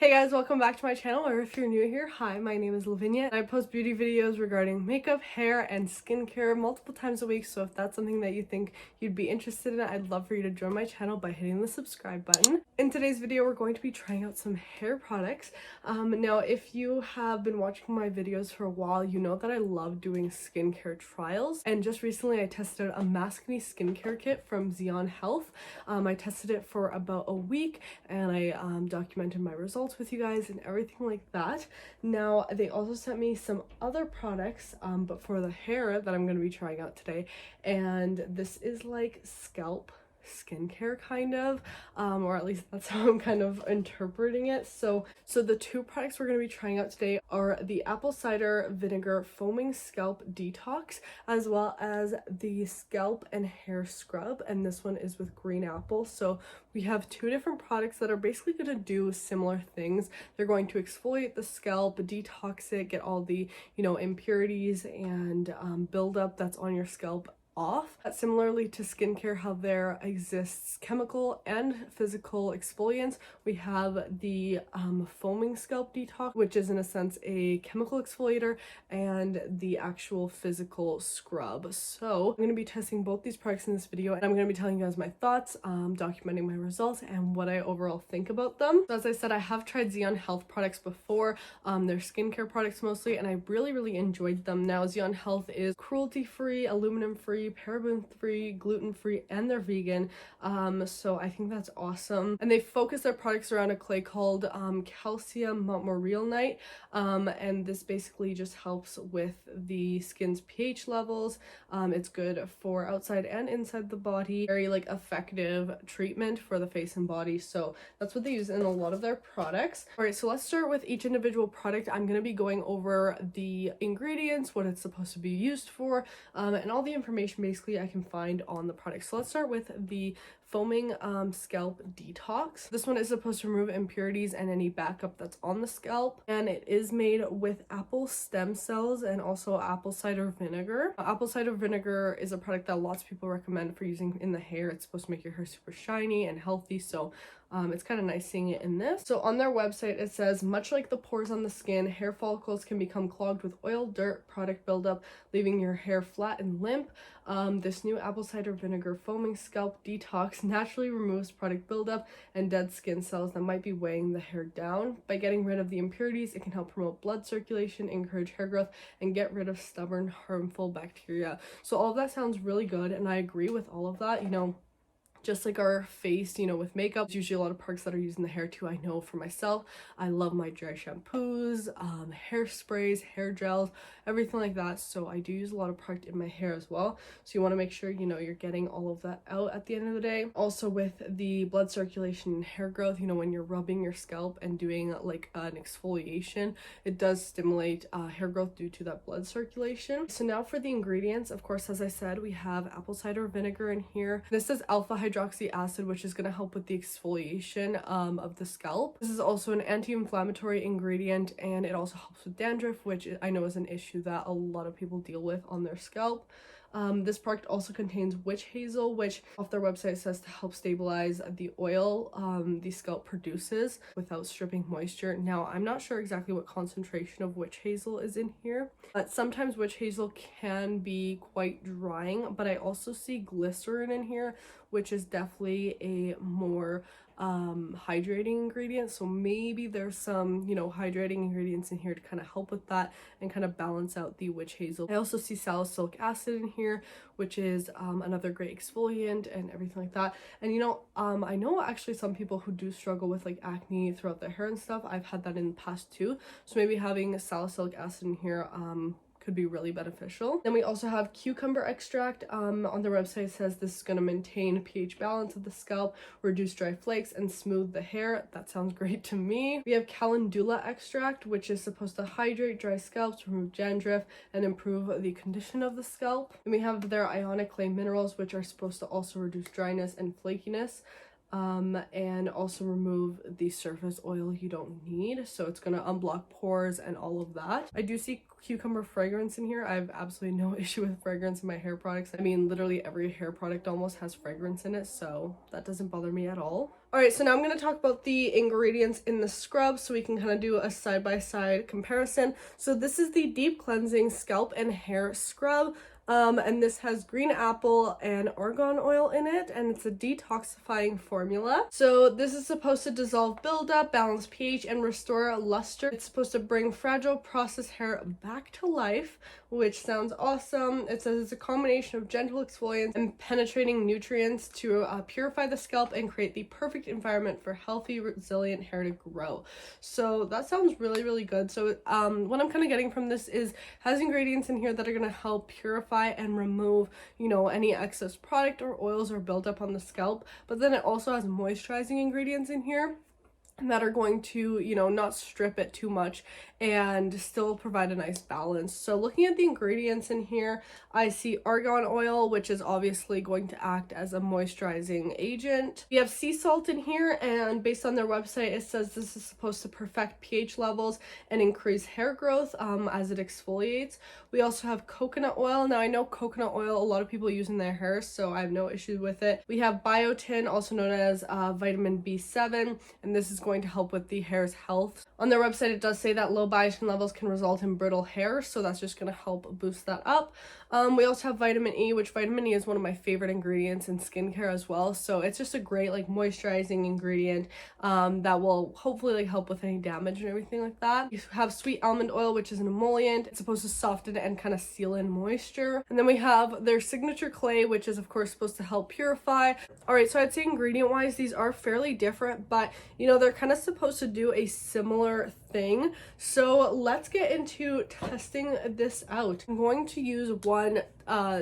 Hey guys, welcome back to my channel, or if you're new here, hi, my name is Lavinia, and I post beauty videos regarding makeup, hair, and skincare multiple times a week, so if that's something that you think you'd be interested in, I'd love for you to join my channel by hitting the subscribe button. In today's video, we're going to be trying out some hair products. Now, if you have been watching my videos for a while, you know that I love doing skincare trials, and just recently I tested a maskne skincare kit from Zionhealth. I tested it for about a week, and I documented my results with you guys and everything like that. Now they also sent me some other products but for the hair that I'm going to be trying out today, and this is like scalp skincare kind of, or at least that's how I'm kind of interpreting it. So the two products we're going to be trying out today are the apple cider vinegar foaming scalp detox, as well as the scalp and hair scrub, and this one is with green apple. So we have two different products that are basically going to do similar things. They're going to exfoliate the scalp, detox it, get all the impurities and buildup that's on your scalp off. Similarly to skincare, how there exists chemical and physical exfoliants, we have the foaming scalp detox, which is in a sense a chemical exfoliator, and the actual physical scrub. So I'm going to be testing both these products in this video, and I'm going to be telling you guys my thoughts, documenting my results, and what I overall think about them. So as I said, I have tried Zionhealth products before. They're skincare products mostly, and I really enjoyed them. Now Zionhealth is cruelty-free, aluminum-free, paraben-free, gluten-free, and they're vegan, so I think that's awesome. And they focus their products around a clay called calcium montmorillonite, and this basically just helps with the skin's pH levels. It's good for outside and inside the body, very effective treatment for the face and body, so that's what they use in a lot of their products. All right, so let's start with each individual product. I'm going to be going over the ingredients, what it's supposed to be used for, and all the information basically I can find on the product. So let's start with the foaming scalp detox. This one is supposed to remove impurities and any backup that's on the scalp, and it is made with apple stem cells and also apple cider vinegar. Apple cider vinegar is a product that lots of people recommend for using in the hair. It's supposed to make your hair super shiny and healthy, so it's kind of nice seeing it in this. So on their website it says, much like the pores on the skin, hair follicles can become clogged with oil, dirt, product buildup, leaving your hair flat and limp. This new apple cider vinegar foaming scalp detox naturally removes product buildup and dead skin cells that might be weighing the hair down. By getting rid of the impurities, it can help promote blood circulation, encourage hair growth, and get rid of stubborn, harmful bacteria. So all of that sounds really good, and I agree with all of that. Just like our face, with makeup, there's usually a lot of products that are used in the hair too. I know for myself, I love my dry shampoos, hairsprays, hair gels, everything like that. So I do use a lot of product in my hair as well. So you want to make sure, you're getting all of that out at the end of the day. Also with the blood circulation and hair growth, when you're rubbing your scalp and doing like an exfoliation, it does stimulate hair growth due to that blood circulation. So now for the ingredients, of course, as I said, we have apple cider vinegar in here. This is alpha hydroxy acid, which is going to help with the exfoliation of the scalp. This is also an anti-inflammatory ingredient, and it also helps with dandruff, which I know is an issue that a lot of people deal with on their scalp. This product also contains witch hazel, which off their website says to help stabilize the oil the scalp produces without stripping moisture. Now, I'm not sure exactly what concentration of witch hazel is in here, but sometimes witch hazel can be quite drying, but I also see glycerin in here, which is definitely a more hydrating ingredient. So maybe there's some hydrating ingredients in here to kind of help with that and kind of balance out the witch hazel. I also see salicylic acid in here, which is another great exfoliant and everything like that. And I know actually some people who do struggle with acne throughout their hair and stuff. I've had that in the past too, so maybe having salicylic acid in here could be really beneficial. Then we also have cucumber extract. On their website it says this is going to maintain pH balance of the scalp, reduce dry flakes, and smooth the hair. That sounds great to me. We have calendula extract, which is supposed to hydrate dry scalps, remove dandruff, and improve the condition of the scalp. And we have their ionic clay minerals, which are supposed to also reduce dryness and flakiness. and also remove the surface oil you don't need. So it's gonna unblock pores and all of that. I do see cucumber fragrance in here. I have absolutely no issue with fragrance in my hair products. I mean, literally every hair product almost has fragrance in it, so that doesn't bother me at all. All right, so now I'm going to talk about the ingredients in the scrub so we can kind of do a side-by-side comparison. So this is the Deep Cleansing Scalp and Hair Scrub. And this has green apple and argan oil in it, and it's a detoxifying formula. So this is supposed to dissolve buildup, balance pH, and restore luster. It's supposed to bring fragile processed hair back to life, which sounds awesome. It says it's a combination of gentle exfoliants and penetrating nutrients to purify the scalp and create the perfect environment for healthy, resilient hair to grow. So that sounds really, really good. So what I'm kind of getting from this is has ingredients in here that are going to help purify and remove, you know, any excess product or oils or buildup on the scalp, but then it also has moisturizing ingredients in here that are going to, you know, not strip it too much and still provide a nice balance. So looking at the ingredients in here, I see argan oil, which is obviously going to act as a moisturizing agent. We have sea salt in here, and based on their website, it says this is supposed to perfect pH levels and increase hair growth as it exfoliates. We also have coconut oil. Now I know coconut oil a lot of people use in their hair, so I have no issue with it. We have biotin, also known as vitamin B7, and this is going to help with the hair's health. On their website, it does say that low biotin levels can result in brittle hair, so that's just going to help boost that up. We also have vitamin E, which vitamin E is one of my favorite ingredients in skincare as well. So it's just a great like moisturizing ingredient that will hopefully like help with any damage and everything like that. You have sweet almond oil, which is an emollient. It's supposed to soften and kind of seal in moisture. And then we have their signature clay, which is of course supposed to help purify. All right, so I'd say ingredient wise, these are fairly different, but you know, they're kind of supposed to do a similar thing. So let's get into testing this out. I'm going to use one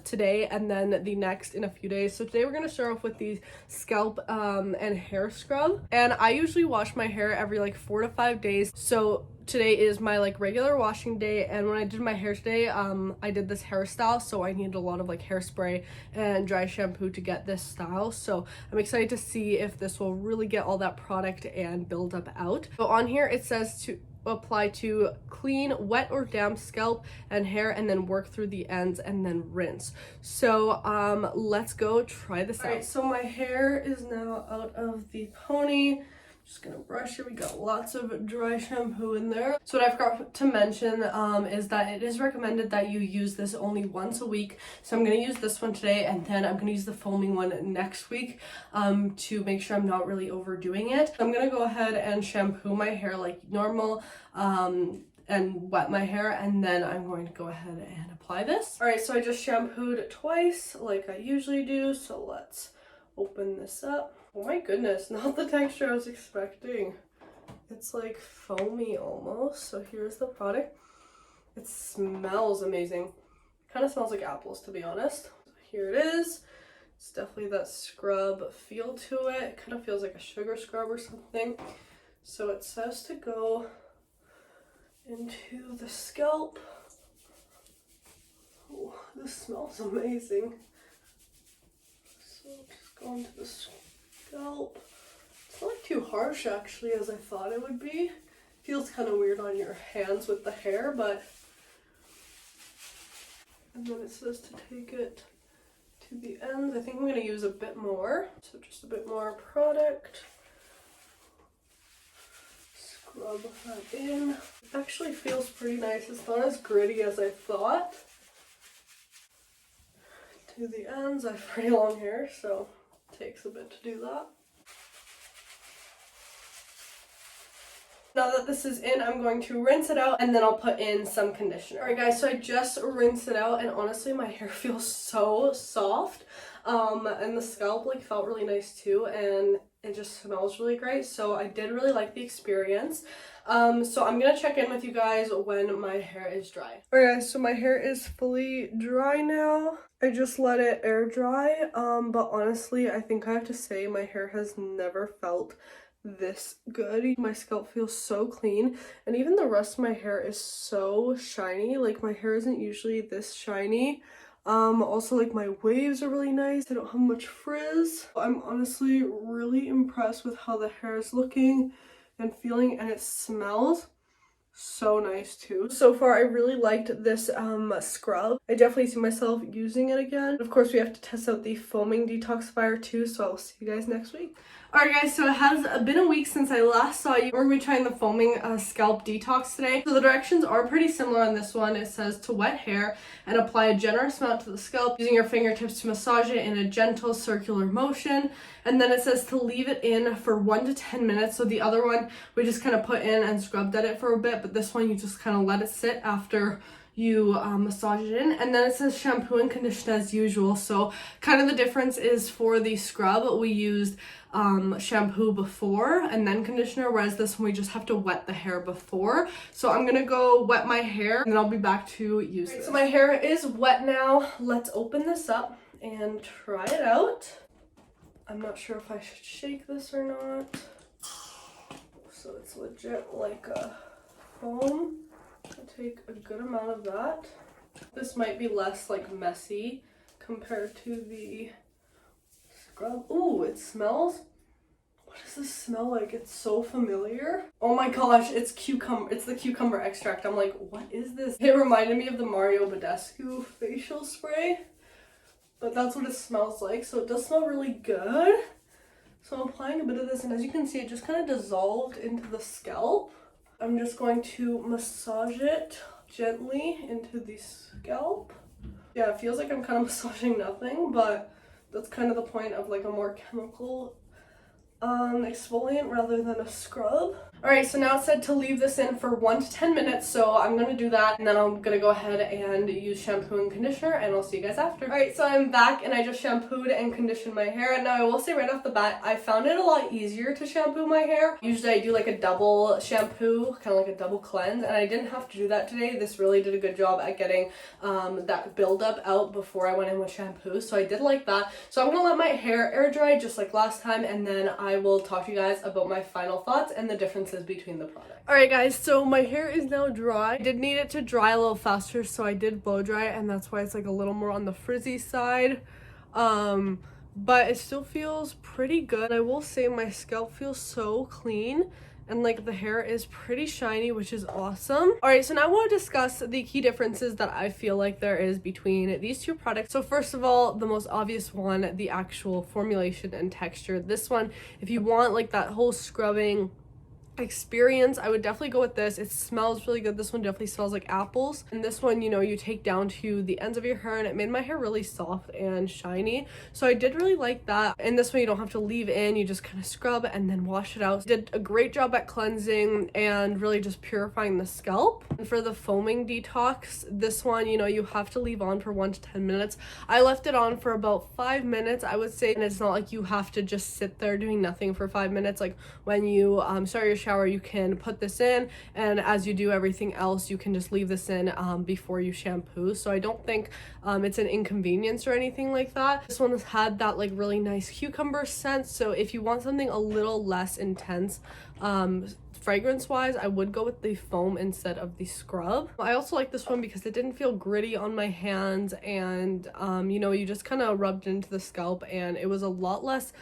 today and then the next in a few days. So today we're going to start off with the scalp and hair scrub, and I usually wash my hair every like 4 to 5 days. So today is my like regular washing day, and when I did my hair today, I did this hairstyle, so I needed a lot of like hairspray and dry shampoo to get this style. So I'm excited to see if this will really get all that product and build up out. So on here it says to apply to clean, wet or damp scalp and hair, and then work through the ends and then rinse. So let's go try this out. All right, so my hair is now out of the pony. Just gonna brush it. We got lots of dry shampoo in there. So what I forgot to mention is that it is recommended that you use this only once a week. So I'm gonna use this one today, and then I'm gonna use the foaming one next week to make sure I'm not really overdoing it. I'm gonna go ahead and shampoo my hair like normal and wet my hair, and then I'm going to go ahead and apply this. All right, so I just shampooed twice like I usually do. So let's open this up. Oh my goodness, not the texture I was expecting. It's like foamy almost. So here's the product. It smells amazing. Kind of smells like apples, to be honest. Here it is. It's definitely that scrub feel to it. It kind of feels like a sugar scrub or something. So it says to go into the scalp. Oh, this smells amazing. So just go into the scalp. It's not too harsh actually as I thought it would be. Feels kind of weird on your hands with the hair, but and then it says to take it to the ends. I think I'm going to use a bit more. So just a bit more product. Scrub that in. It actually feels pretty nice. It's not as gritty as I thought. To the ends. I have pretty long hair, so it takes a bit to do that. Now that this is in, I'm going to rinse it out and then I'll put in some conditioner. Alright guys, so I just rinsed it out, and honestly my hair feels so soft. And the scalp like felt really nice too, and it just smells really great. So I did really like the experience. So I'm gonna check in with you guys when my hair is dry. Alright guys, so my hair is fully dry now. I just let it air dry, but honestly I think I have to say my hair has never felt this good. My scalp feels so clean, and even the rest of my hair is so shiny. Like my hair isn't usually this shiny. Also, like, my waves are really nice. I don't have much frizz. I'm honestly really impressed with how the hair is looking and feeling, and it smells so nice too. So far I really liked this scrub. I definitely see myself using it again. Of course, we have to test out the foaming detoxifier too, so I'll see you guys next week. Alright guys, so it has been a week since I last saw you. We're going to be trying the foaming scalp detox today. So the directions are pretty similar on this one. It says to wet hair and apply a generous amount to the scalp using your fingertips to massage it in a gentle circular motion. And then it says to leave it in for 1 to 10 minutes. So the other one we just kind of put in and scrubbed at it for a bit, but this one you just kind of let it sit after you massage it in. And then it says shampoo and condition as usual. So kind of the difference is for the scrub we used shampoo before and then conditioner, whereas this one we just have to wet the hair before. So I'm gonna go wet my hair and then I'll be back to use this. So my hair is wet now. Let's open this up and try it out. I'm not sure if I should shake this or not. So it's legit like a foam. I'll take a good amount of that. This might be less like messy compared to the scrub. Ooh, it smells. What does this smell like? It's so familiar. Oh my gosh, it's cucumber. It's the cucumber extract. I'm like, what is this? It reminded me of the Mario Badescu facial spray, but that's what it smells like. So it does smell really good. So I'm applying a bit of this, and as you can see, it just kind of dissolved into the scalp. I'm just going to massage it gently into the scalp. Yeah, it feels like I'm kind of massaging nothing, but that's kind of the point of like a more chemical exfoliant rather than a scrub. Alright, so now it said to leave this in for 1 to 10 minutes, so I'm gonna do that, and then I'm gonna go ahead and use shampoo and conditioner, and I'll see you guys after. Alright, so I'm back, and I just shampooed and conditioned my hair, and now I will say right off the bat, I found it a lot easier to shampoo my hair. Usually I do like a double shampoo, kind of like a double cleanse, and I didn't have to do that today. This really did a good job at getting that buildup out before I went in with shampoo, so I did like that. So I'm gonna let my hair air dry just like last time, and then I will talk to you guys about my final thoughts and the differences between the products. Alright guys, so my hair is now dry. I did need it to dry a little faster, so I did blow dry it, and that's why it's like a little more on the frizzy side. But it still feels pretty good. I will say my scalp feels so clean, and like the hair is pretty shiny, which is awesome. All right, so now I want to discuss the key differences that I feel like there is between these two products. So first of all, the most obvious one, the actual formulation and texture. This one, if you want like that whole scrubbing experience, I would definitely go with this. It smells really good. This one definitely smells like apples, and this one, you know, you take down to the ends of your hair, and it made my hair really soft and shiny, so I did really like that. And this one you don't have to leave in, you just kind of scrub and then wash it out. Did a great job at cleansing and really just purifying the scalp. And for the foaming detox, this one, you know, you have to leave on for 1 to 10 minutes. I left it on for about 5 minutes, I would say, and it's not like you have to just sit there doing nothing for 5 minutes. Like when you start your shower, you can put this in, and as you do everything else, you can just leave this in before you shampoo. So I don't think it's an inconvenience or anything like that. This one has had that like really nice cucumber scent, so if you want something a little less intense fragrance wise, I would go with the foam instead of the scrub. I also like this one because it didn't feel gritty on my hands, and you know, you just kind of rubbed into the scalp, and it was a lot less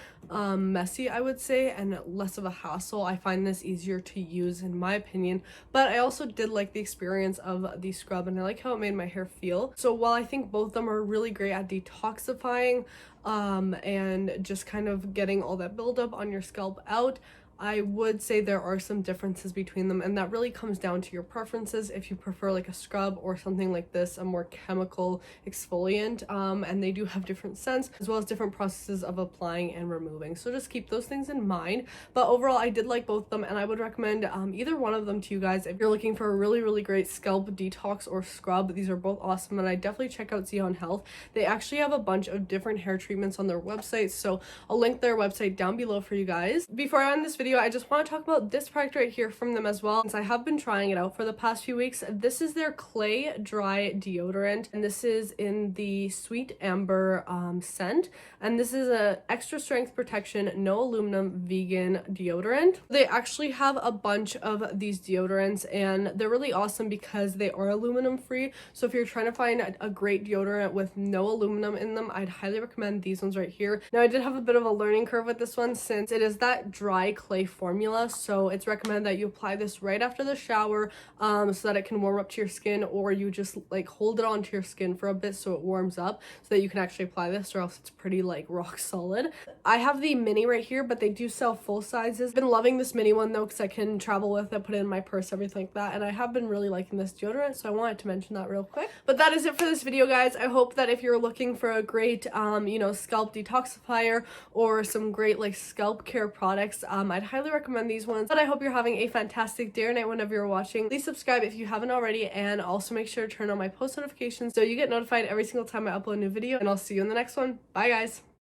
messy, I would say, and less of a hassle. I find this easier to use in my opinion, but I also did like the experience of the scrub, and I like how it made my hair feel. So while I think both of them are really great at detoxifying and just kind of getting all that buildup on your scalp out, I would say there are some differences between them, and that really comes down to your preferences. If you prefer like a scrub or something like this, a more chemical exfoliant, and they do have different scents as well as different processes of applying and removing, so just keep those things in mind. But overall, I did like both of them, and I would recommend either one of them to you guys if you're looking for a really great scalp detox or scrub. These are both awesome, and I definitely check out Zionhealth. They actually have a bunch of different hair treatments on their website, so I'll link their website down below for you guys. Before I end this video, video, I just want to talk about this product right here from them as well, since I have been trying it out for the past few weeks. This is their clay dry deodorant, and this is in the sweet amber scent, and this is a extra strength protection, no aluminum vegan deodorant. They actually have a bunch of these deodorants, and they're really awesome because they are aluminum free. So if you're trying to find a great deodorant with no aluminum in them, I'd highly recommend these ones right here. Now, I did have a bit of a learning curve with this one since it is that dry clay formula, so it's recommended that you apply this right after the shower so that it can warm up to your skin, or you just like hold it onto your skin for a bit so it warms up so that you can actually apply this, or else it's pretty like rock solid. I have the mini right here, but they do sell full sizes. I've been loving this mini one though because I can travel with it, put it in my purse, everything like that, and I have been really liking this deodorant, so I wanted to mention that real quick. But that is it for this video, guys. I hope that if you're looking for a great you know, scalp detoxifier or some great like scalp care products, I'd highly recommend these ones. But I hope you're having a fantastic day or night whenever you're watching. Please subscribe if you haven't already, and also make sure to turn on my post notifications so you get notified every single time I upload a new video, and I'll see you in the next one. Bye, guys.